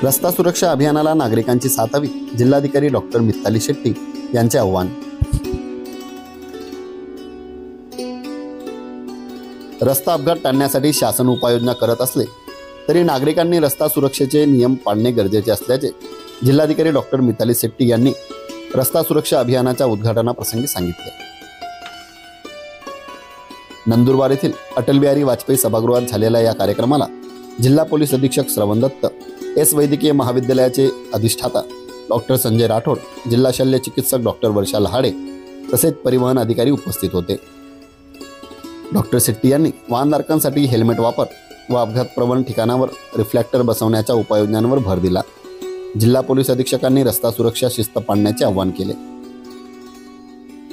रस्ता सुरक्षा अभियानाला नागरिकांची साथ हवी, जिल्हाधिकारी डॉक्टर मिताली शेट्टी यांचे आव्हान। रस्ता अपघात टाळण्यासाठी शासन उपाययोजना करत असले तरी नागरिकांनी रस्ता सुरक्षेचे नियम पाळणे गरजेचे असल्याचे जिल्हाधिकारी डॉक्टर मिताली शेट्टी यांनी रस्ता सुरक्षा अभियानाच्या उद्घाटनाप्रसंगी सांगितले। नंदुरबार येथील अटल बिहारी वाजपेयी सभागृहात झालेल्या या कार्यक्रमाला जिल्हा पोलीस अधीक्षक श्रवण दत्त, एस वैद्यकीय महाविद्यालयाचे अधिष्ठाता डॉक्टर संजय राठोड, जिल्हा शल्य चिकित्सक डॉक्टर वर्षा लहाडे तसेच परिवहन अधिकारी उपस्थित होते। डॉक्टर शेट्टी यांनी वाहनधारकांसाठी हेल्मेट वापर व अपघात प्रवण ठिकाणावर रिफ्लेक्टर बसवण्याच्या उपाययोजनांवर भर दिला। जिल्हा पोलीस अधीक्षकांनी रस्ता सुरक्षा शिस्त पाळण्याचे आवाहन केले।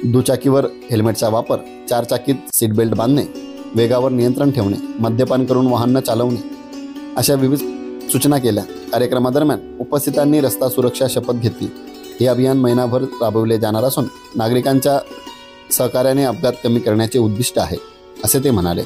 दुचाकीवर हेल्मेटचा वापर, चारचाकीत सीट बेल्ट बांधणे, वेगावर नियंत्रण ठेवणे, मद्यपान करून वाहन न चालवणे अशा विविध सूचना केल्या। कार्यक्रमादरम्यान उपस्थितांनी रस्ता सुरक्षा शपथ घेतली। हे अभियान महिनाभर राबवले जाणार असून नागरिकांच्या सहकार्याने अपघात कमी करण्याचे उद्दिष्ट आहे, असे ते म्हणाले।